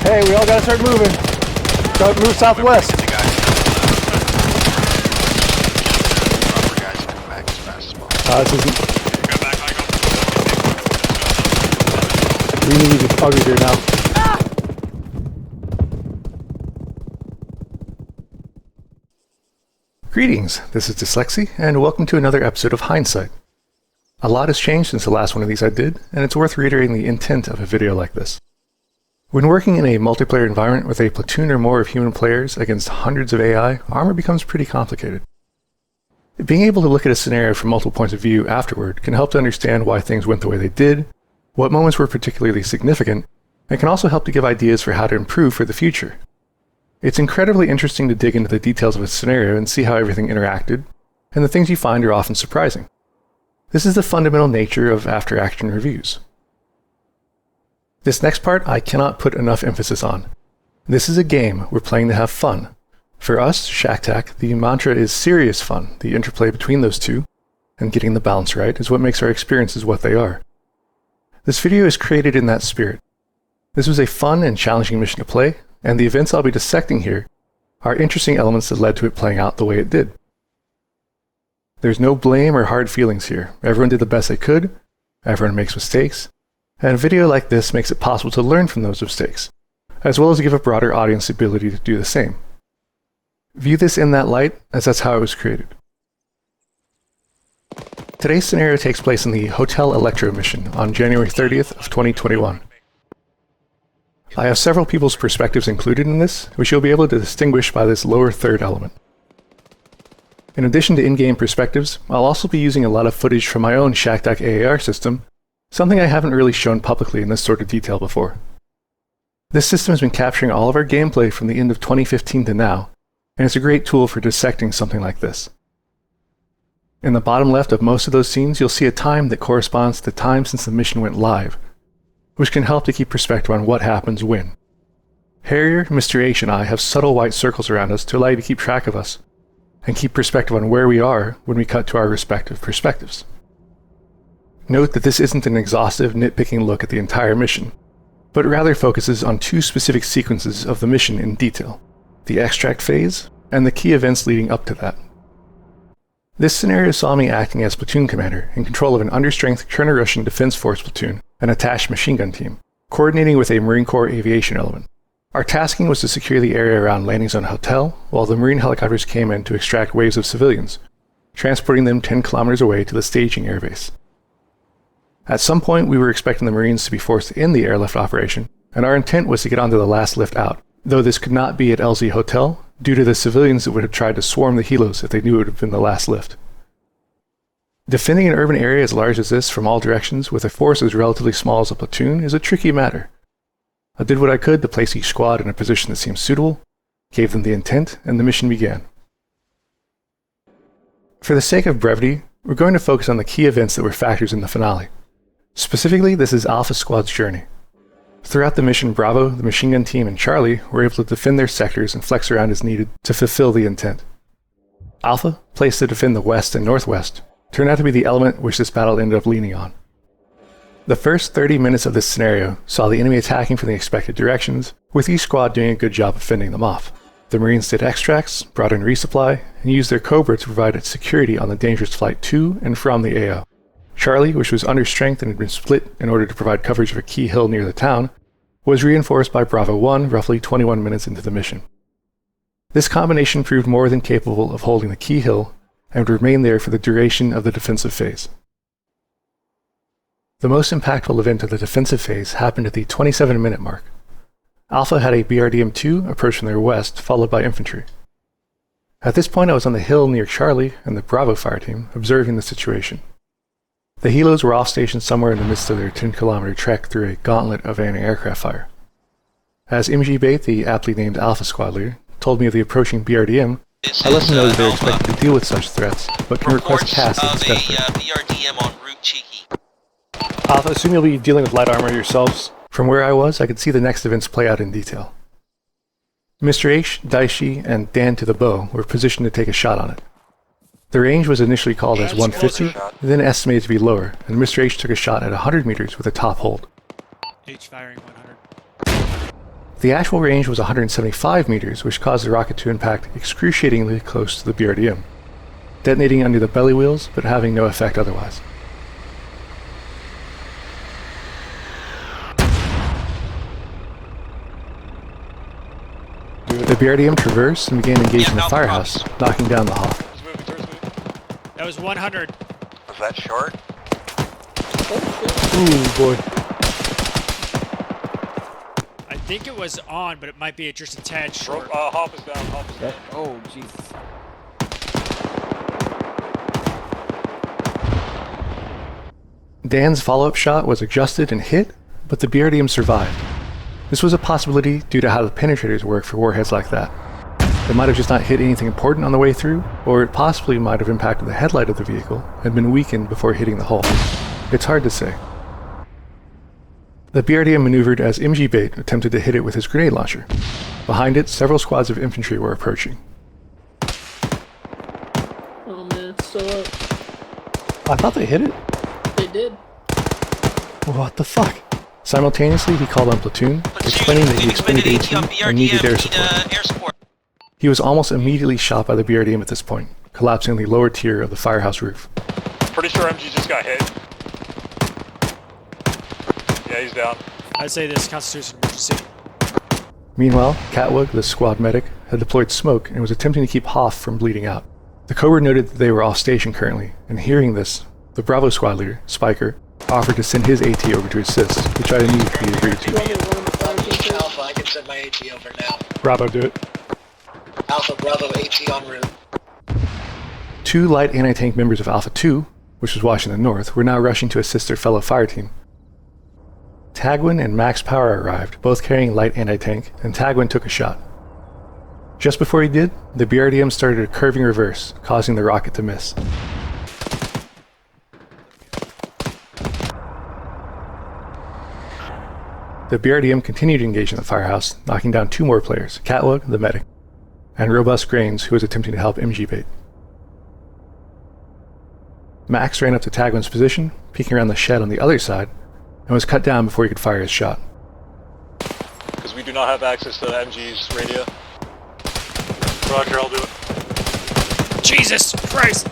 Hey, we all gotta start moving. Don't move southwest. This isn't... We need to bugger here now. Greetings, this is dslyecxi, and welcome to another episode of Hindsight. A lot has changed since the last one of these I did, and it's worth reiterating the intent of a video like this. When working in a multiplayer environment with a platoon or more of human players against hundreds of AI, Arma becomes pretty complicated. Being able to look at a scenario from multiple points of view afterward can help to understand why things went the way they did, what moments were particularly significant, and can also help to give ideas for how to improve for the future. It's incredibly interesting to dig into the details of a scenario and see how everything interacted, and the things you find are often surprising. This is the fundamental nature of after-action reviews. This next part I cannot put enough emphasis on. This is a game we're playing to have fun. For us, ShackTac, the mantra is serious fun. The interplay between those two, and getting the balance right, is what makes our experiences what they are. This video is created in that spirit. This was a fun and challenging mission to play, and the events I'll be dissecting here are interesting elements that led to it playing out the way it did. There's no blame or hard feelings here. Everyone did the best they could, everyone makes mistakes, and a video like this makes it possible to learn from those mistakes, as well as give a broader audience the ability to do the same. View this in that light, as that's how it was created. Today's scenario takes place in the Hotel Electro mission on January 30th of 2021. I have several people's perspectives included in this, which you'll be able to distinguish by this lower third element. In addition to in-game perspectives, I'll also be using a lot of footage from my own ShackTac AAR system, something I haven't really shown publicly in this sort of detail before. This system has been capturing all of our gameplay from the end of 2015 to now, and it's a great tool for dissecting something like this. In the bottom left of most of those scenes, you'll see a time that corresponds to the time since the mission went live, which can help to keep perspective on what happens when. Harrier, Mr. H, and I have subtle white circles around us to allow you to keep track of us, and keep perspective on where we are when we cut to our respective perspectives. Note that this isn't an exhaustive, nitpicking look at the entire mission, but rather focuses on two specific sequences of the mission in detail: the extract phase and the key events leading up to that. This scenario saw me acting as platoon commander in control of an understrength Cherno-Russian Defense Force platoon and attached machine gun team, coordinating with a Marine Corps aviation element. Our tasking was to secure the area around Landing Zone Hotel, while the Marine helicopters came in to extract waves of civilians, transporting them 10 kilometers away to the staging airbase. At some point, we were expecting the Marines to be forced to end the airlift operation, and our intent was to get onto the last lift out, though this could not be at LZ Hotel due to the civilians that would have tried to swarm the helos if they knew it would have been the last lift. Defending an urban area as large as this from all directions with a force as relatively small as a platoon is a tricky matter. I did what I could to place each squad in a position that seemed suitable, gave them the intent, and the mission began. For the sake of brevity, we're going to focus on the key events that were factors in the finale. Specifically, this is Alpha Squad's journey. Throughout the mission, Bravo, the machine gun team, and Charlie were able to defend their sectors and flex around as needed to fulfill the intent. Alpha, placed to defend the west and northwest, turned out to be the element which this battle ended up leaning on. The first 30 minutes of this scenario saw the enemy attacking from the expected directions, with each squad doing a good job of fending them off. The Marines did extracts, brought in resupply, and used their Cobra to provide security on the dangerous flight to and from the AO. Charlie, which was under strength and had been split in order to provide coverage of a key hill near the town, was reinforced by Bravo 1 roughly 21 minutes into the mission. This combination proved more than capable of holding the key hill and would remain there for the duration of the defensive phase. The most impactful event of the defensive phase happened at the 27-minute mark. Alpha had a BRDM-2 approach from their west, followed by infantry. At this point I was on the hill near Charlie and the Bravo fire team, observing the situation. The helos were off station somewhere in the midst of their 10-kilometer trek through a gauntlet of anti-aircraft fire. As MG Bait, the aptly named Alpha Squad leader, told me of the approaching BRDM, I let them know that they were expected to deal with such threats, but can request pass if it's desperate. BRDM on route Cheeky. Alpha, assume you'll be dealing with light armor yourselves. From where I was, I could see the next events play out in detail. Mr. H, Daishi, and Dan to the bow were positioned to take a shot on it. The range was initially called as 150, then estimated to be lower, and Mr. H took a shot at 100 meters with a top hold. H firing 100. The actual range was 175 meters, which caused the rocket to impact excruciatingly close to the BRDM, detonating under the belly wheels but having no effect otherwise. The BRDM traversed and began engaging the firehouse, knocking down the Hoff. That was 100. Was that short? Ooh, boy. I think it was on, but it might be just a tad short. Hoff is down, Hoff is down. Oh, Jesus. Dan's follow-up shot was adjusted and hit, but the BRDM survived. This was a possibility due to how the penetrators work for warheads like that. It might have just not hit anything important on the way through, or it possibly might have impacted the headlight of the vehicle and been weakened before hitting the hull. It's hard to say. The BRDM maneuvered as MG Bait attempted to hit it with his grenade launcher. Behind it, several squads of infantry were approaching. Oh man, it's still up. I thought they hit it. They did. What the fuck? Simultaneously, he called on platoon, explaining that he explained AT and needed air support. He was almost immediately shot by the BRDM at this point, collapsing in the lower tier of the firehouse roof. Pretty sure MG just got hit. Yeah, he's down. I'd say this constitutes an emergency. Meanwhile, Catwug, the squad medic, had deployed smoke and was attempting to keep Hoff from bleeding out. The Cobra noted that they were off station currently, and hearing this, the Bravo squad leader, Spiker, offered to send his AT over to assist, which I immediately agreed to. Alpha, I can send my AT over now. Bravo, do it. Alpha, Bravo, AT en route. 2 light anti-tank members of Alpha 2, which was watching the north, were now rushing to assist their fellow fire team. Tagwin and Max Power arrived, both carrying light anti-tank, and Tagwin took a shot. Just before he did, the BRDM started a curving reverse, causing the rocket to miss. The BRDM continued to engage in the firehouse, knocking down 2 more players, Catwug, the medic, and Robust Grains, who was attempting to help MG Bait. Max ran up to Tagwin's position, peeking around the shed on the other side, and was cut down before he could fire his shot. Because we do not have access to MG's radio. Roger, I'll do it. Jesus Christ!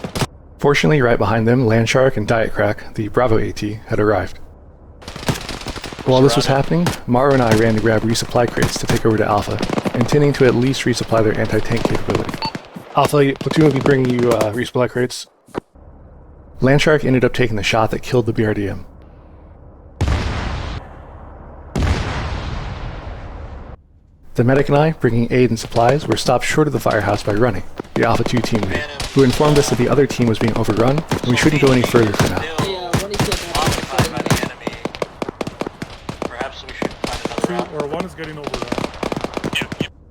Fortunately, right behind them, Landshark and Diet Crack, the Bravo AT, had arrived. While this was happening, Maro and I ran to grab resupply crates to take over to Alpha, intending to at least resupply their anti-tank capability. Alpha, platoon will be bringing you resupply crates. Landshark ended up taking the shot that killed the BRDM. The medic and I, bringing aid and supplies, were stopped short of the firehouse by Runny, the Alpha 2 team leader, who informed us that the other team was being overrun and we shouldn't go any further for now. Yeah, what he said that. Perhaps we should find another route. Or one is getting overrun.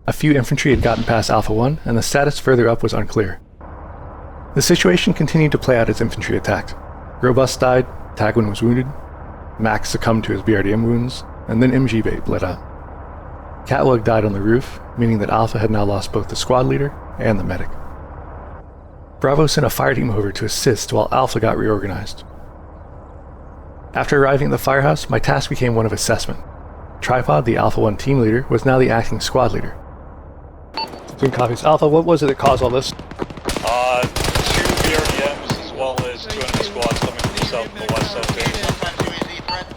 A few infantry had gotten past Alpha 1, and the status further up was unclear. The situation continued to play out as infantry attacked. Robust died, Tagwin was wounded, Max succumbed to his BRDM wounds, and then MG Bait bled out. Catwug died on the roof, meaning that Alpha had now lost both the squad leader and the medic. Bravo sent a fire team over to assist while Alpha got reorganized. After arriving at the firehouse, my task became one of assessment. Tripod, the Alpha 1 team leader, was now the acting squad leader. Platoon copies. Alpha, what was it that caused all this? 2 BRDMs as well as 2 enemy squads coming from the south and the west side base.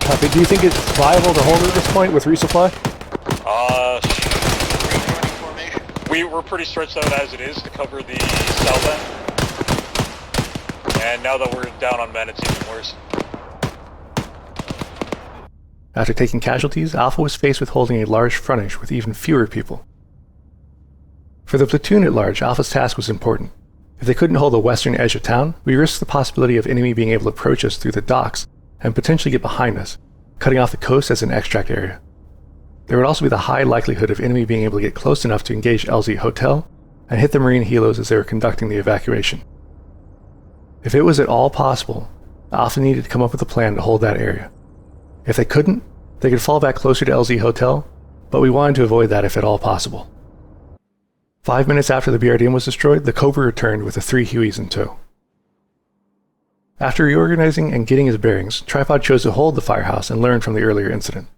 Copy. Do you think it's viable to hold at this point with resupply? We're pretty stretched out as it is to cover the south end. And now that we're down on men, it's even worse. After taking casualties, Alpha was faced with holding a large frontage with even fewer people. For the platoon at large, Alpha's task was important. If they couldn't hold the western edge of town, we risked the possibility of enemy being able to approach us through the docks and potentially get behind us, cutting off the coast as an extract area. There would also be the high likelihood of enemy being able to get close enough to engage LZ Hotel and hit the Marine helos as they were conducting the evacuation. If it was at all possible, Alpha needed to come up with a plan to hold that area. If they couldn't, they could fall back closer to LZ Hotel, but we wanted to avoid that if at all possible. 5 minutes after the BRDM was destroyed, the Cobra returned with the 3 Hueys in tow. After reorganizing and getting his bearings, Tripod chose to hold the firehouse and learn from the earlier incident.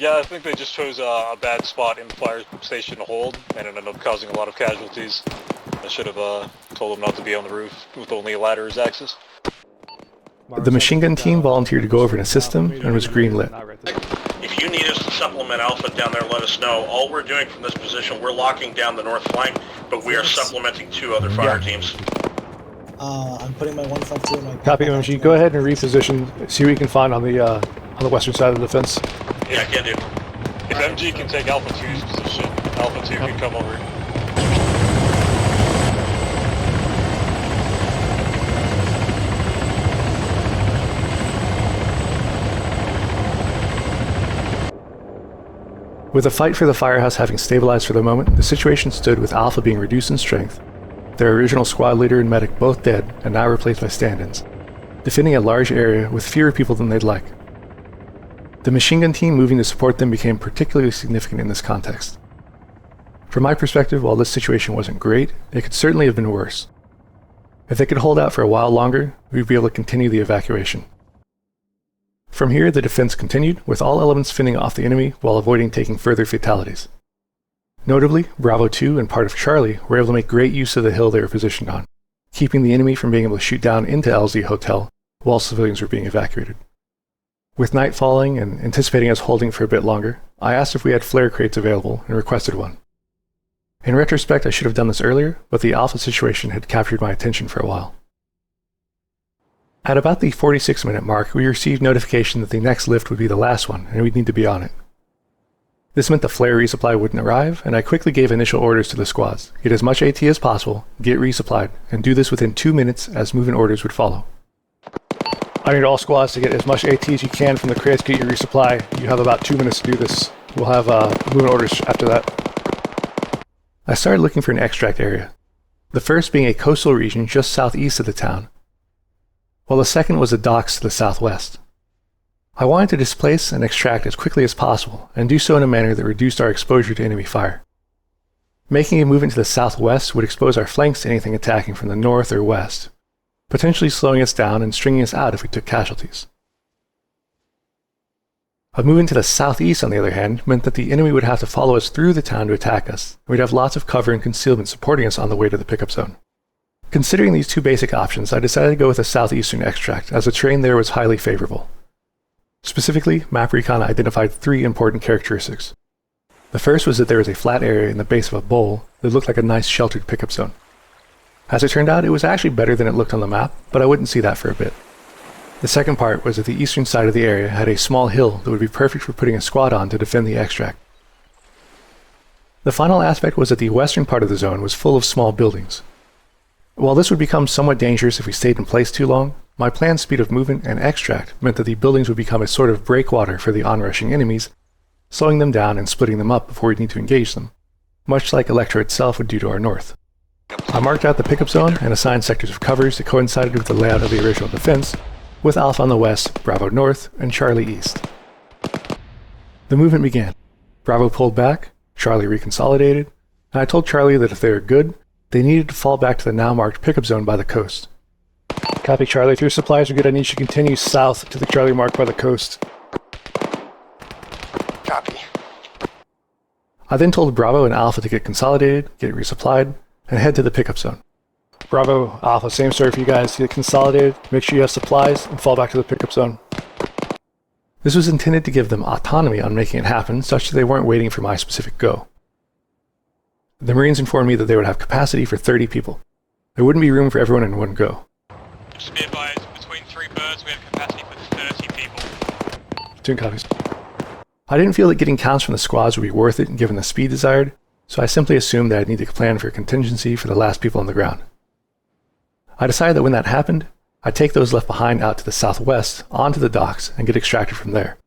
Yeah, I think they just chose a bad spot in the fire station to hold, and it ended up causing a lot of casualties. I should have told them not to be on the roof with only a ladder as access. The machine gun team volunteered to go over and assist them and was greenlit. If you need us to supplement Alpha down there, let us know. All we're doing from this position, we're locking down the north flank, but we are supplementing 2 other fire teams. I'm putting my 152 in my... Copy, MG. Go ahead and reposition. See what you can find on the western side of the fence. Yeah, I can do. If MG can take Alpha 2's position, Alpha 2 can come over. With the fight for the firehouse having stabilized for the moment, the situation stood with Alpha being reduced in strength, their original squad leader and medic both dead and now replaced by stand-ins, defending a large area with fewer people than they'd like. The machine gun team moving to support them became particularly significant in this context. From my perspective, while this situation wasn't great, it could certainly have been worse. If they could hold out for a while longer, we'd be able to continue the evacuation. From here, the defense continued, with all elements fending off the enemy while avoiding taking further fatalities. Notably, Bravo 2 and part of Charlie were able to make great use of the hill they were positioned on, keeping the enemy from being able to shoot down into LZ Hotel while civilians were being evacuated. With night falling and anticipating us holding for a bit longer, I asked if we had flare crates available and requested one. In retrospect, I should have done this earlier, but the Alpha situation had captured my attention for a while. At about the 46-minute mark, we received notification that the next lift would be the last one, and we'd need to be on it. This meant the flare resupply wouldn't arrive, and I quickly gave initial orders to the squads. Get as much AT as possible, get resupplied, and do this within 2 minutes as movement orders would follow. I need all squads to get as much AT as you can from the crates, get your resupply. You have about 2 minutes to do this. We'll have movement orders after that. I started looking for an extract area, the first being a coastal region just southeast of the town, while the second was the docks to the southwest. I wanted to displace and extract as quickly as possible, and do so in a manner that reduced our exposure to enemy fire. Making a movement to the southwest would expose our flanks to anything attacking from the north or west, potentially slowing us down and stringing us out if we took casualties. A movement to the southeast, on the other hand, meant that the enemy would have to follow us through the town to attack us, and we'd have lots of cover and concealment supporting us on the way to the pickup zone. Considering these 2 basic options, I decided to go with a southeastern extract, as the terrain there was highly favorable. Specifically, Map Recon identified 3 important characteristics. The first was that there was a flat area in the base of a bowl that looked like a nice sheltered pickup zone. As it turned out, it was actually better than it looked on the map, but I wouldn't see that for a bit. The second part was that the eastern side of the area had a small hill that would be perfect for putting a squad on to defend the extract. The final aspect was that the western part of the zone was full of small buildings. While this would become somewhat dangerous if we stayed in place too long, my planned speed of movement and extract meant that the buildings would become a sort of breakwater for the onrushing enemies, slowing them down and splitting them up before we need to engage them, much like Electra itself would do to our north. I marked out the pickup zone and assigned sectors of covers that coincided with the layout of the original defense, with Alpha on the west, Bravo north, and Charlie east. The movement began. Bravo pulled back, Charlie reconsolidated, and I told Charlie that if they were good, they needed to fall back to the now marked pickup zone by the coast. Copy, Charlie. If your supplies are good, I need you to continue south to the Charlie marked by the coast. Copy. I then told Bravo and Alpha to get consolidated, get resupplied, and head to the pickup zone. Bravo, Alpha, same story for you guys. Get consolidated, make sure you have supplies, and fall back to the pickup zone. This was intended to give them autonomy on making it happen, such that they weren't waiting for my specific go. The Marines informed me that they would have capacity for 30 people. There wouldn't be room for everyone in one go. Just be advised, between 3 birds we have capacity for 30 people. Platoon copies. I didn't feel that getting counts from the squads would be worth it given the speed desired, so I simply assumed that I'd need to plan for a contingency for the last people on the ground. I decided that when that happened, I'd take those left behind out to the southwest, onto the docks, and get extracted from there.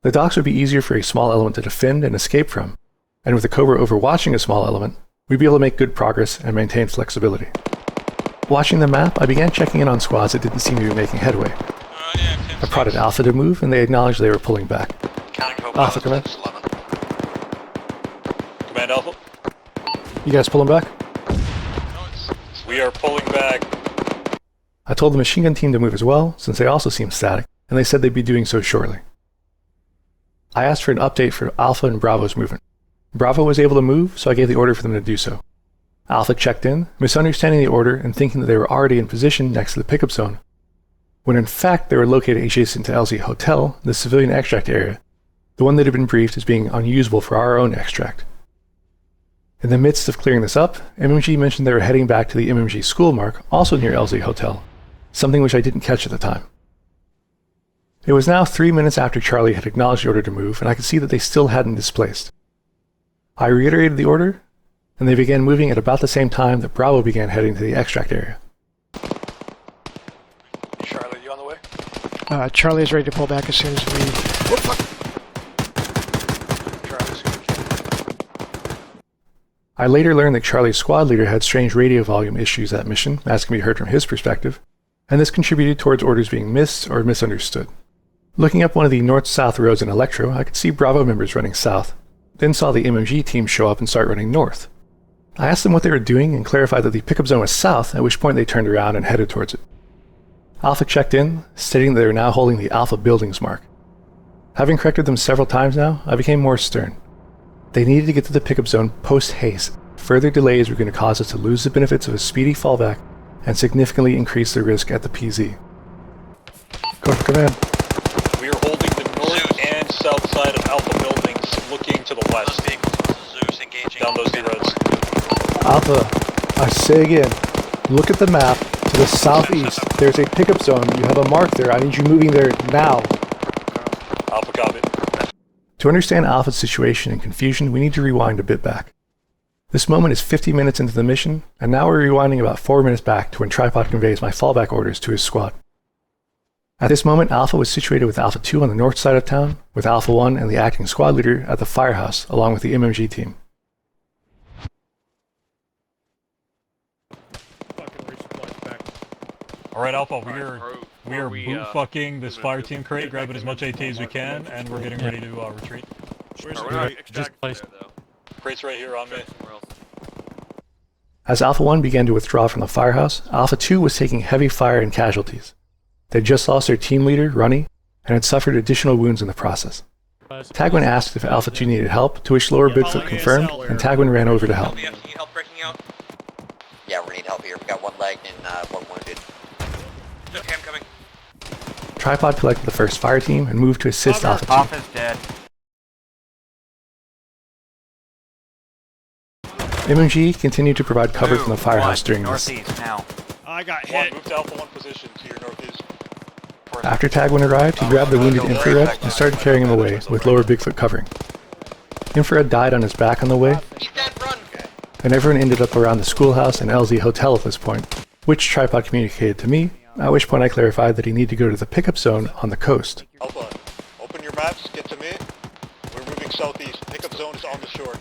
The docks would be easier for a small element to defend and escape from, and with the Cobra overwatching a small element, we'd be able to make good progress and maintain flexibility. Watching the map, I began checking in on squads that didn't seem to be making headway. I prodded Alpha to move, and they acknowledged they were pulling back. Alpha, command. Command Alpha. You guys pulling back? We are pulling back. I told the machine gun team to move as well, since they also seemed static, and they said they'd be doing so shortly. I asked for an update for Alpha and Bravo's movement. Bravo was able to move, so I gave the order for them to do so. Alpha checked in, misunderstanding the order and thinking that they were already in position next to the pickup zone, when in fact they were located adjacent to LZ Hotel, the civilian extract area, the one that had been briefed as being unusable for our own extract. In the midst of clearing this up, MMG mentioned they were heading back to the MMG school mark, also near LZ Hotel, something which I didn't catch at the time. It was now 3 minutes after Charlie had acknowledged the order to move, and I could see that they still hadn't displaced. I reiterated the order, and they began moving at about the same time that Bravo began heading to the extract area. Charlie, you on the way? Charlie is ready to pull back as soon as we... Charlie's gonna I later learned that Charlie's squad leader had strange radio volume issues that mission, as can be heard from his perspective, and this contributed towards orders being missed or misunderstood. Looking up one of the north-south roads in Electro, I could see Bravo members running south, then saw the MMG team show up and start running north. I asked them what they were doing and clarified that the pickup zone was south, at which point they turned around and headed towards it. Alpha checked in, stating that they were now holding the Alpha buildings mark. Having corrected them several times now, I became more stern. They needed to get to the pickup zone post-haste. Further delays were going to cause us to lose the benefits of a speedy fallback and significantly increase the risk at the PZ. Go for command. We are holding the north and south side of Alpha buildings, looking to the west. Zeus engaging. Down those two roads. Alpha, I say again, look at the map. To the southeast, there's a pickup zone. You have a mark there. I need you moving there now. Alpha copy. To understand Alpha's situation and confusion, we need to rewind a bit back. This moment is 50 minutes into the mission, and now we're rewinding about 4 minutes back to when Tripod conveys my fallback orders to his squad. At this moment, Alpha was situated with Alpha 2 on the north side of town, with Alpha 1 and the acting squad leader at the Firehouse, along with the MMG team. Alright, Alpha, we are boot fucking this fire team crate, grabbing as much AT as we can, and we're getting ready to retreat. Crate's right here on me. As Alpha 1 began to withdraw from the Firehouse, Alpha 2 was taking heavy fire and casualties. They just lost their team leader, Runny, and had suffered additional wounds in the process. Tagwin asked if Alpha 2 needed help, to which Lower Bigfoot confirmed, and Tagwin ran over to help. Need help breaking out? Yeah, we need help here. We got one leg and one wounded. Okay, I'm coming. Tripod collected the first fire team and moved to assist Alpha 2. Alpha's dead. MMG continued to provide cover from the Firehouse during this. Northeast now. I got One, hit. move to Alpha 1 position to your northeast. After Tagwin arrived, he grabbed the wounded Infrared and started carrying him away, with Lower Bigfoot covering. Infrared died on his back on the way, and everyone ended up around the schoolhouse and LZ Hotel at this point, which Tripod communicated to me, at which point I clarified that he needed to go to the pickup zone on the coast. Alpha, open your maps, get to me. We're moving southeast. Pickup zone is on the shore.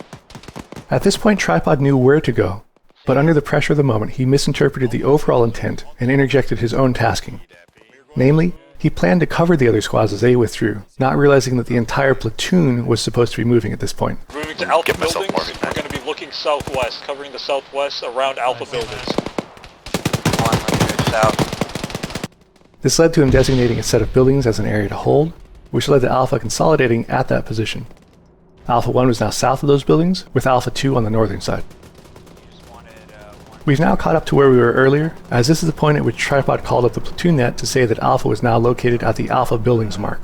At this point, Tripod knew where to go, but under the pressure of the moment, he misinterpreted the overall intent and interjected his own tasking. Namely, he planned to cover the other squads as they withdrew, not realizing that the entire platoon was supposed to be moving at this point. Moving to Alpha buildings, we're going to be looking southwest, covering the southwest around Alpha buildings. One leg south. This led to him designating a set of buildings as an area to hold, which led to Alpha consolidating at that position. Alpha 1 was now south of those buildings, with Alpha 2 on the northern side. We've now caught up to where we were earlier, as this is the point at which Tripod called up the platoon net to say that Alpha was now located at the Alpha buildings mark.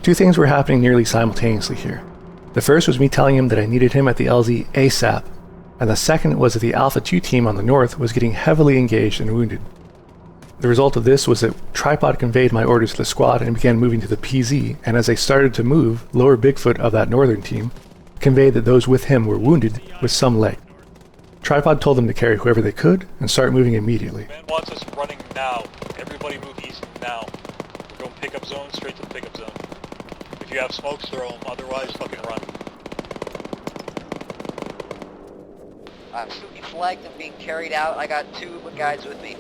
Two things were happening nearly simultaneously here. The first was me telling him that I needed him at the LZ ASAP, and the second was that the Alpha 2 team on the north was getting heavily engaged and wounded. The result of this was that Tripod conveyed my orders to the squad and began moving to the PZ, and as they started to move, Lower Bigfoot of that northern team conveyed that those with him were wounded with some leg. Tripod told them to carry whoever they could and start moving immediately. Man wants us running now. Everybody move east now. We're going pickup zone, straight to the pickup zone. If you have smokes, throw them. Otherwise, fucking run. I'm shooting flagged and being carried out. I got 2 guys with me.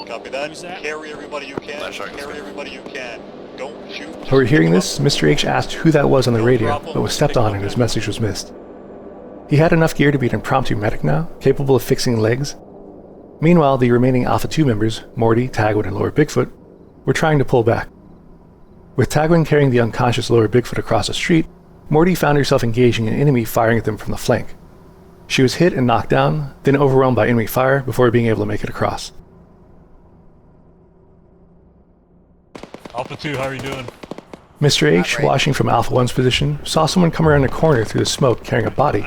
Copy that. Who's that? Carry everybody you can. Carry everybody you can. Don't shoot. Overhearing this, Mr. H asked who that was on the radio, but was stepped on and his message was missed. He had enough gear to be an impromptu medic now, capable of fixing legs. Meanwhile, the remaining Alpha 2 members, Morty, Tagwood, and Lower Bigfoot, were trying to pull back. With Tagwin carrying the unconscious lower Bigfoot across the street, Morty found herself engaging an enemy firing at them from the flank. She was hit and knocked down, then overwhelmed by enemy fire before being able to make it across. Alpha 2, how are you doing? Mr. H, watching from Alpha 1's position, saw someone come around a corner through the smoke carrying a body,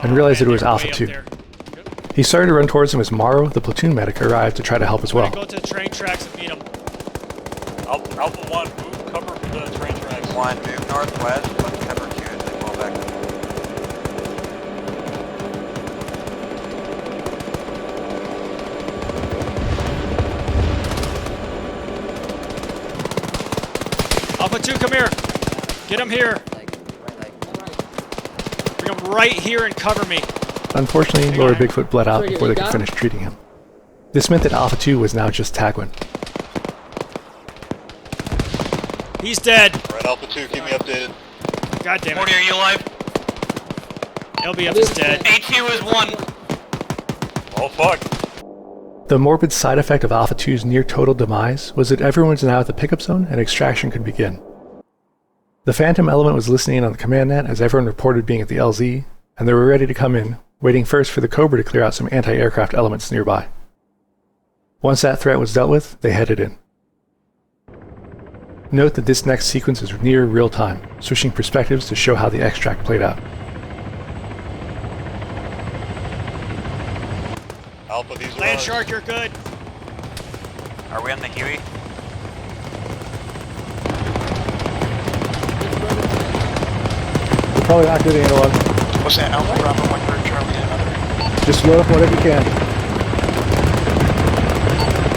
and realized that it was Alpha 2. He started to run towards him as Morrow, the platoon medic, arrived to try to help as well. Go to the train tracks and meet him. Alpha 1, move cover for the train tracks. 1, move northwest, but cover 2 as they fall back. Alpha 2, come here. Get him here. Bring him right here and cover me. Unfortunately, lower Bigfoot bled out before they could finish treating him. This meant that Alpha 2 was now just Tagwin. He's dead. Right, Alpha 2, keep me updated. God damn it. Morty, are you alive? LBF is dead. ATU is 1. Oh, fuck. The morbid side effect of Alpha 2's near total demise was that everyone was now at the pickup zone and extraction could begin. The Phantom element was listening in on the command net as everyone reported being at the LZ, and they were ready to come in, waiting first for the Cobra to clear out some anti-aircraft elements nearby. Once that threat was dealt with, they headed in. Note that this next sequence is near real time, switching perspectives to show how the extract played out. Alpha, these are Land us. Shark, you're good. Are we on the Huey? We're probably not good analog. What's that? Alpha Bravo 1 for Charlie and another. Just load up whatever you can.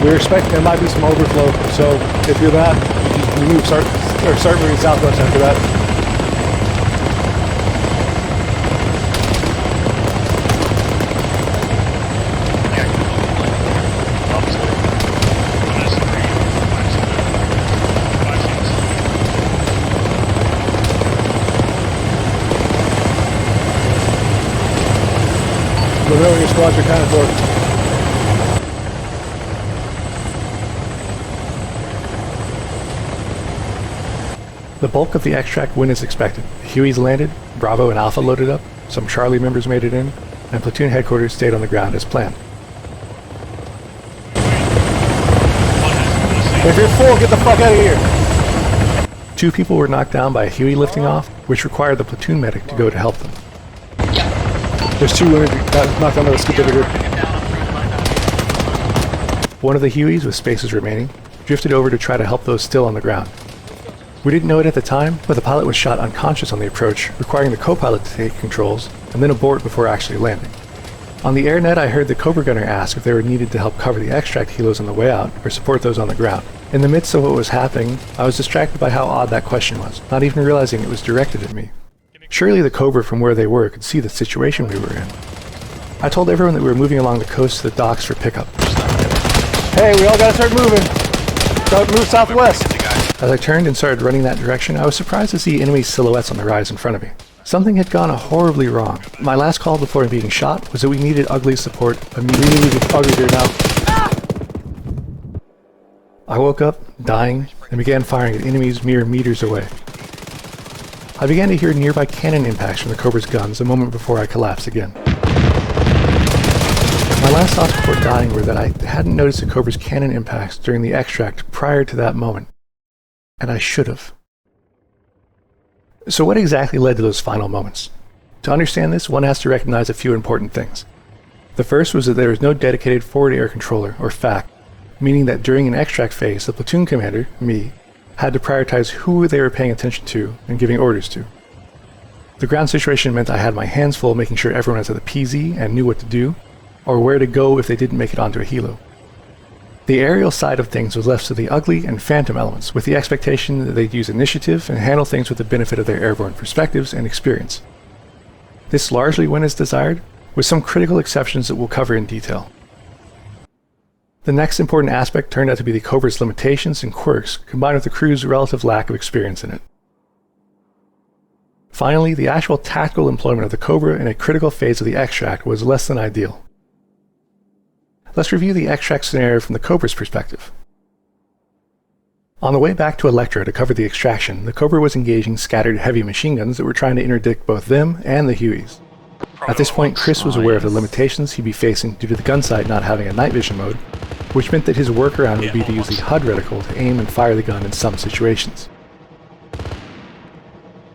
We're expecting there might be some overflow, so if you're that, you start moving southwest after that. Let me know when your squads are kind of for. The bulk of the extract win is expected. The Hueys landed, Bravo and Alpha loaded up, some Charlie members made it in, and platoon headquarters stayed on the ground as planned. If you're full, get the fuck out of here! 2 people were knocked down by a Huey lifting off, which required the platoon medic to go to help them. There's 2 women that knocked down by the scoop over here. One of the Hueys, with spaces remaining, drifted over to try to help those still on the ground. We didn't know it at the time, but the pilot was shot unconscious on the approach, requiring the co-pilot to take controls, and then abort before actually landing. On the airnet, I heard the Cobra gunner ask if they were needed to help cover the extract helos on the way out, or support those on the ground. In the midst of what was happening, I was distracted by how odd that question was, not even realizing it was directed at me. Surely the Cobra from where they were could see the situation we were in. I told everyone that we were moving along the coast to the docks for pickup. Hey, we all gotta start moving! Start move southwest! As I turned and started running that direction, I was surprised to see enemy silhouettes on the rise in front of me. Something had gone horribly wrong. My last call before being shot was that we needed Ugly's support immediately. We needed Ugly here now. I woke up, dying, and began firing at enemies mere meters away. I began to hear nearby cannon impacts from the Cobra's guns a moment before I collapsed again. My last thoughts before dying were that I hadn't noticed the Cobra's cannon impacts during the extract prior to that moment. And I should have. So what exactly led to those final moments? To understand this, one has to recognize a few important things. The first was that there was no dedicated forward air controller, or FAC, meaning that during an extract phase, the platoon commander, me, had to prioritize who they were paying attention to and giving orders to. The ground situation meant I had my hands full making sure everyone was at the PZ and knew what to do, or where to go if they didn't make it onto a helo. The aerial side of things was left to the Ugly and Phantom elements, with the expectation that they'd use initiative and handle things with the benefit of their airborne perspectives and experience. This largely went as desired, with some critical exceptions that we'll cover in detail. The next important aspect turned out to be the Cobra's limitations and quirks, combined with the crew's relative lack of experience in it. Finally, the actual tactical employment of the Cobra in a critical phase of the extract was less than ideal. Let's review the extract scenario from the Cobra's perspective. On the way back to Electra to cover the extraction, the Cobra was engaging scattered heavy machine guns that were trying to interdict both them and the Hueys. At this point, Chris was aware of the limitations he'd be facing due to the gun sight not having a night vision mode, which meant that his workaround would be to use the HUD reticle to aim and fire the gun in some situations.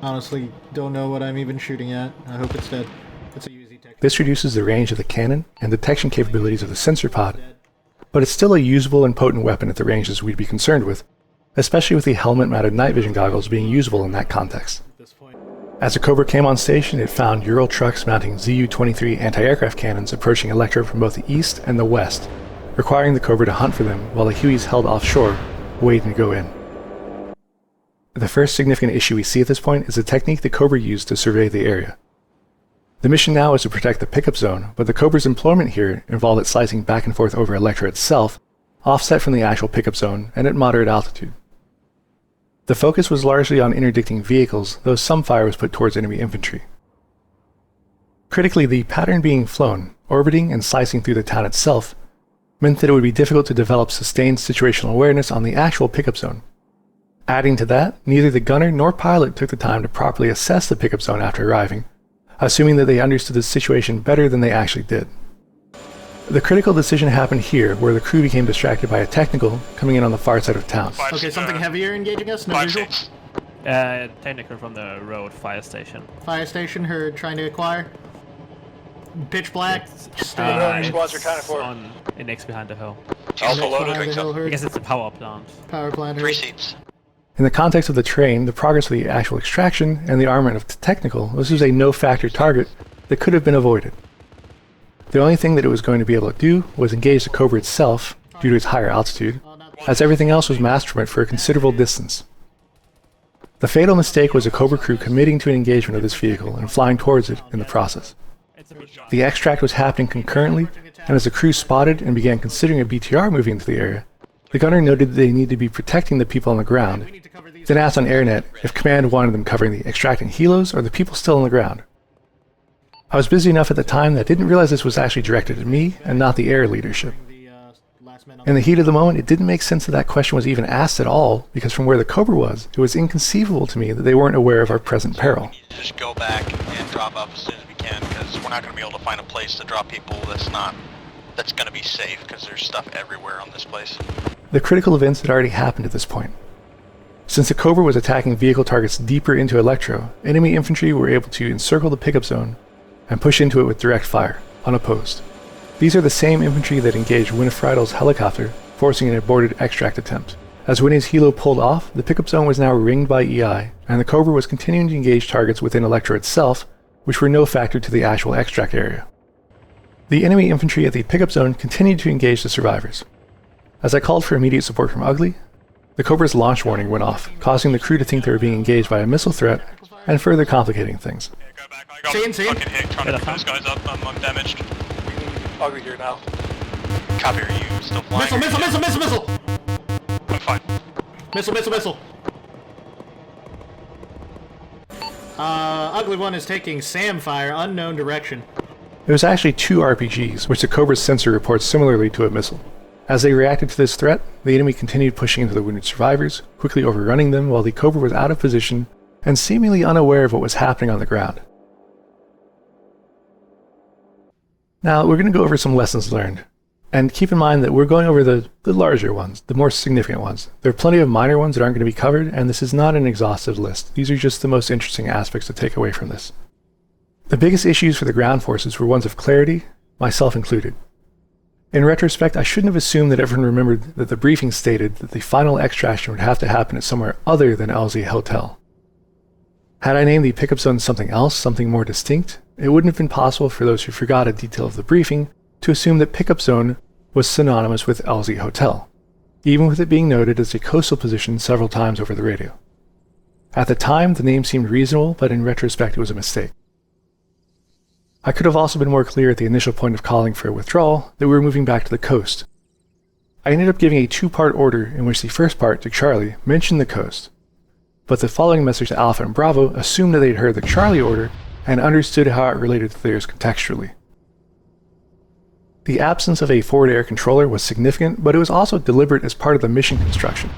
Honestly, don't know what I'm even shooting at. I hope it's dead. It's a UZ tech. This reduces the range of the cannon and detection capabilities of the sensor pod, but it's still a usable and potent weapon at the ranges we'd be concerned with, especially with the helmet-mounted night vision goggles being usable in that context. As the Cobra came on station, it found Ural trucks mounting Zu-23 anti-aircraft cannons approaching Electra from both the east and the west, requiring the Cobra to hunt for them while the Hueys held offshore, waiting to go in. The first significant issue we see at this point is the technique the Cobra used to survey the area. The mission now is to protect the pickup zone, but the Cobra's employment here involved it slicing back and forth over Electra itself, offset from the actual pickup zone and at moderate altitude. The focus was largely on interdicting vehicles, though some fire was put towards enemy infantry. Critically, the pattern being flown, orbiting and slicing through the town itself, meant that it would be difficult to develop sustained situational awareness on the actual pickup zone. Adding to that, neither the gunner nor pilot took the time to properly assess the pickup zone after arriving, assuming that they understood the situation better than they actually did. The critical decision happened here, where the crew became distracted by a technical coming in on the far side of town. Okay, something heavier engaging us? No visual? Technical from the road fire station. Fire station, heard trying to acquire. Pitch black. Squads are kind of for. On index behind the hill. Also loaded. I guess it's a power plant. Power plant. 3 seats. In the context of the terrain, the progress of the actual extraction, and the armament of the technical, this was a no-factor target that could have been avoided. The only thing that it was going to be able to do was engage the Cobra itself, due to its higher altitude, as everything else was masked from it for a considerable distance. The fatal mistake was the Cobra crew committing to an engagement of this vehicle and flying towards it in the process. The extract was happening concurrently, and as the crew spotted and began considering a BTR moving into the area, the gunner noted that they needed to be protecting the people on the ground, then asked on AirNet if command wanted them covering the extracting helos or the people still on the ground. I was busy enough at the time that I didn't realize this was actually directed at me and not the air leadership. In the heat of the moment, it didn't make sense that that question was even asked at all, because from where the Cobra was, it was inconceivable to me that they weren't aware of our present peril. Just go back and drop off as soon as we can, because we're not going to be able to find a place to drop people that's going to be safe, because there's stuff everywhere on this place. The critical events had already happened at this point. Since the Cobra was attacking vehicle targets deeper into Electro, enemy infantry were able to encircle the pickup zone and push into it with direct fire, unopposed. These are the same infantry that engaged Winifredo's helicopter, forcing an aborted extract attempt. As Winnie's helo pulled off, the pickup zone was now ringed by EI, and the Cobra was continuing to engage targets within Electro itself, which were no factor to the actual extract area. The enemy infantry at the pickup zone continued to engage the survivors. As I called for immediate support from Ugly, the Cobra's launch warning went off, causing the crew to think they were being engaged by a missile threat, and further complicating things. Seen. Fucking hit trying to pick those guys up. I'm damaged. Ugly here now. Copy, are you still flying? Missile! I'm fine. Missile! Ugly one is taking SAM fire, unknown direction. It was actually 2 RPGs, which the Cobra's sensor reports similarly to a missile. As they reacted to this threat, the enemy continued pushing into the wounded survivors, quickly overrunning them while the Cobra was out of position and seemingly unaware of what was happening on the ground. Now, we're going to go over some lessons learned. And keep in mind that we're going over the larger ones, the more significant ones. There are plenty of minor ones that aren't going to be covered, and this is not an exhaustive list. These are just the most interesting aspects to take away from this. The biggest issues for the ground forces were ones of clarity, myself included. In retrospect, I shouldn't have assumed that everyone remembered that the briefing stated that the final extraction would have to happen at somewhere other than LZ Hotel. Had I named the pickup zone something else, something more distinct, it wouldn't have been possible for those who forgot a detail of the briefing to assume that pickup zone was synonymous with LZ Hotel, even with it being noted as a coastal position several times over the radio. At the time, the name seemed reasonable, but in retrospect it was a mistake. I could have also been more clear at the initial point of calling for a withdrawal that we were moving back to the coast. I ended up giving a 2-part order in which the first part, to Charlie, mentioned the coast, but the following message to Alpha and Bravo assumed that they'd heard the Charlie order and understood how it related to theirs contextually. The absence of a forward air controller was significant, but it was also deliberate as part of the mission construction.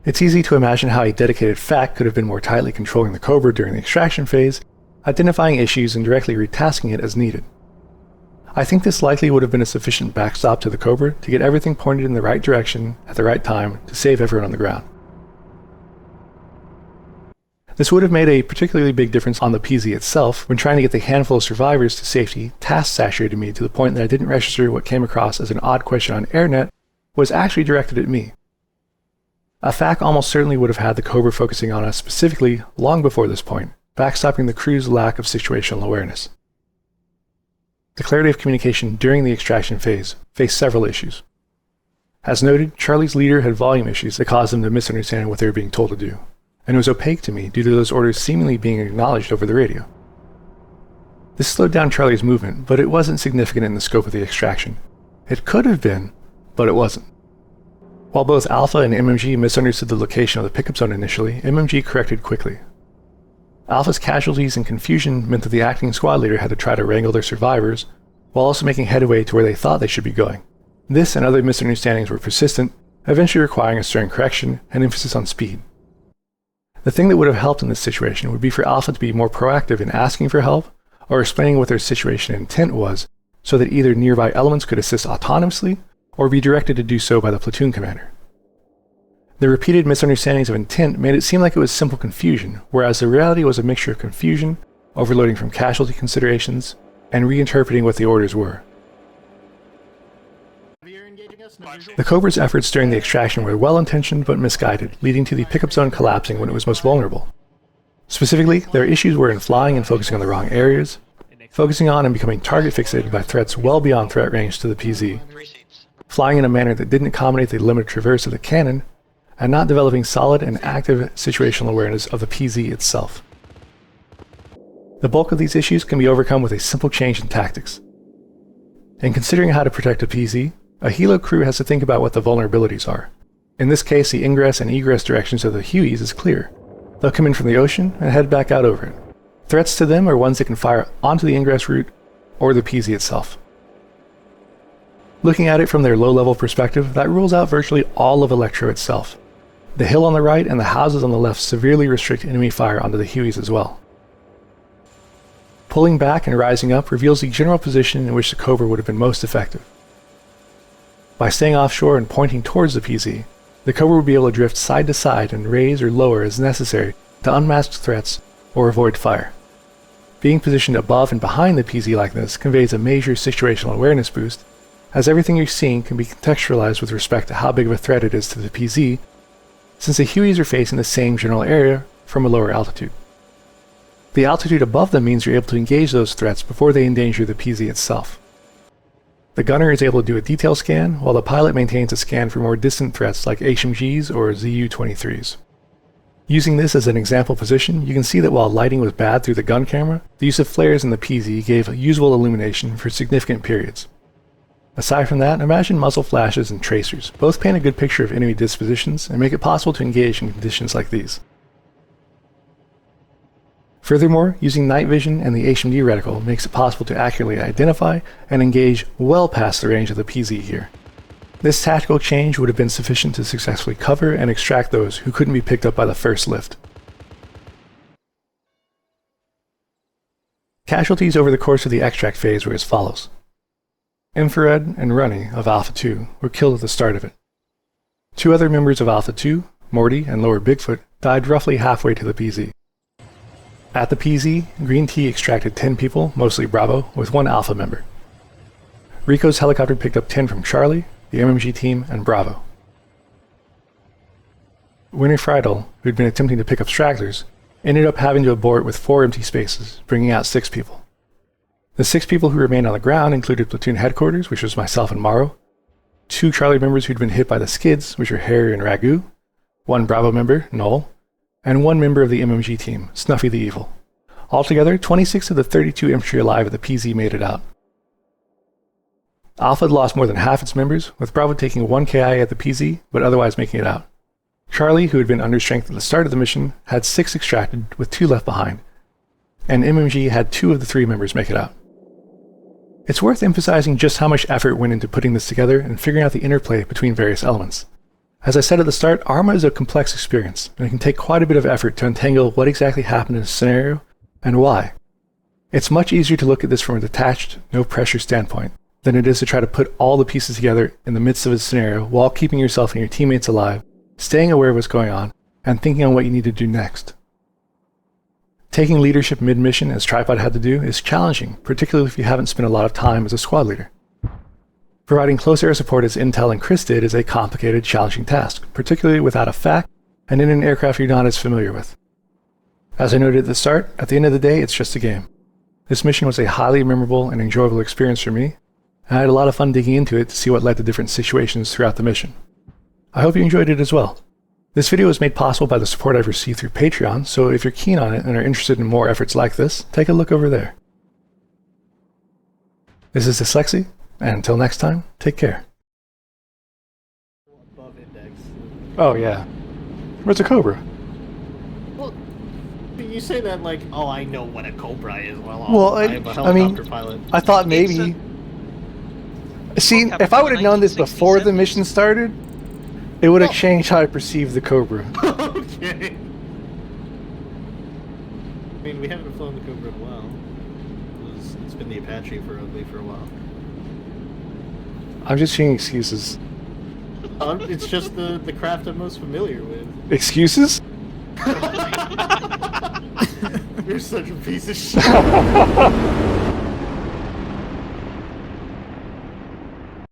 It's easy to imagine how a dedicated FAC could have been more tightly controlling the Cobra during the extraction phase, identifying issues and directly retasking it as needed. I think this likely would have been a sufficient backstop to the Cobra to get everything pointed in the right direction at the right time to save everyone on the ground. This would have made a particularly big difference on the PZ itself when trying to get the handful of survivors to safety. Task saturated me to the point that I didn't register what came across as an odd question on AirNet was actually directed at me. A FAC almost certainly would have had the Cobra focusing on us specifically long before this point, backstopping the crew's lack of situational awareness. The clarity of communication during the extraction phase faced several issues. As noted, Charlie's leader had volume issues that caused them to misunderstand what they were being told to do, and it was opaque to me due to those orders seemingly being acknowledged over the radio. This slowed down Charlie's movement, but it wasn't significant in the scope of the extraction. It could have been, but it wasn't. While both Alpha and MMG misunderstood the location of the pickup zone initially, MMG corrected quickly. Alpha's casualties and confusion meant that the acting squad leader had to try to wrangle their survivors, while also making headway to where they thought they should be going. This and other misunderstandings were persistent, eventually requiring a stern correction and emphasis on speed. The thing that would have helped in this situation would be for Alpha to be more proactive in asking for help, or explaining what their situation and intent was, so that either nearby elements could assist autonomously, or be directed to do so by the platoon commander. The repeated misunderstandings of intent made it seem like it was simple confusion, whereas the reality was a mixture of confusion, overloading from casualty considerations, and reinterpreting what the orders were. The Cobra's efforts during the extraction were well-intentioned but misguided, leading to the pickup zone collapsing when it was most vulnerable. Specifically, their issues were in flying and focusing on the wrong areas, focusing on and becoming target fixated by threats well beyond threat range to the PZ, flying in a manner that didn't accommodate the limited traverse of the cannon, and not developing solid and active situational awareness of the PZ itself. The bulk of these issues can be overcome with a simple change in tactics. In considering how to protect a PZ, a helo crew has to think about what the vulnerabilities are. In this case, the ingress and egress directions of the Hueys is clear. They'll come in from the ocean and head back out over it. Threats to them are ones that can fire onto the ingress route or the PZ itself. Looking at it from their low-level perspective, that rules out virtually all of Electro itself. The hill on the right and the houses on the left severely restrict enemy fire onto the Hueys as well. Pulling back and rising up reveals the general position in which the Cobra would have been most effective. By staying offshore and pointing towards the PZ, the Cobra would be able to drift side to side and raise or lower as necessary to unmask threats or avoid fire. Being positioned above and behind the PZ like this conveys a major situational awareness boost, as everything you're seeing can be contextualized with respect to how big of a threat it is to the PZ, since the Hueys are facing the same general area from a lower altitude. The altitude above them means you're able to engage those threats before they endanger the PZ itself. The gunner is able to do a detail scan, while the pilot maintains a scan for more distant threats like HMGs or ZU-23s. Using this as an example position, you can see that while lighting was bad through the gun camera, the use of flares in the PZ gave usable illumination for significant periods. Aside from that, imagine muzzle flashes and tracers. Both paint a good picture of enemy dispositions and make it possible to engage in conditions like these. Furthermore, using night vision and the HMD reticle makes it possible to accurately identify and engage well past the range of the PZ here. This tactical change would have been sufficient to successfully cover and extract those who couldn't be picked up by the first lift. Casualties over the course of the extract phase were as follows. Infrared and Runny of Alpha 2 were killed at the start of it. 2 other members of Alpha 2, Morty and Lower Bigfoot, died roughly halfway to the PZ. At the PZ, Green Tea extracted 10 people, mostly Bravo, with 1 Alpha member. Rico's helicopter picked up 10 from Charlie, the MMG team, and Bravo. Winter Friedel, who'd been attempting to pick up stragglers, ended up having to abort with 4 empty spaces, bringing out 6 people. The 6 people who remained on the ground included platoon headquarters, which was myself and Morrow, 2 Charlie members who'd been hit by the skids, which were Harry and Ragu, 1 Bravo member, Noel, and 1 member of the MMG team, Snuffy the Evil. Altogether, 26 of the 32 infantry alive at the PZ made it out. Alpha had lost more than half its members, with Bravo taking 1 KI at the PZ, but otherwise making it out. Charlie, who had been under strength at the start of the mission, had 6 extracted, with 2 left behind, and MMG had 2 of the 3 members make it out. It's worth emphasizing just how much effort went into putting this together and figuring out the interplay between various elements. As I said at the start, Arma is a complex experience, and it can take quite a bit of effort to untangle what exactly happened in a scenario and why. It's much easier to look at this from a detached, no-pressure standpoint than it is to try to put all the pieces together in the midst of a scenario while keeping yourself and your teammates alive, staying aware of what's going on, and thinking on what you need to do next. Taking leadership mid-mission, as Tripod had to do, is challenging, particularly if you haven't spent a lot of time as a squad leader. Providing close air support as Intel and Chris did is a complicated, challenging task, particularly without a FAC and in an aircraft you're not as familiar with. As I noted at the start, at the end of the day, it's just a game. This mission was a highly memorable and enjoyable experience for me, and I had a lot of fun digging into it to see what led to different situations throughout the mission. I hope you enjoyed it as well. This video was made possible by the support I've received through Patreon, so if you're keen on it and are interested in more efforts like this, take a look over there. This is dslyecxi, and until next time, take care. Above index. Oh yeah. Where's a Cobra? Well, you say that like, oh, I know what a Cobra is. Well, I'm a I mean, helicopter pilot. I thought maybe. See, if I would have known this before the mission started, it would have changed how I perceived the Cobra. Okay. I mean, we haven't flown the Cobra in a while. It's been the Apache for a while. I'm just seeing excuses. It's just the craft I'm most familiar with. Excuses? You're such a piece of shit.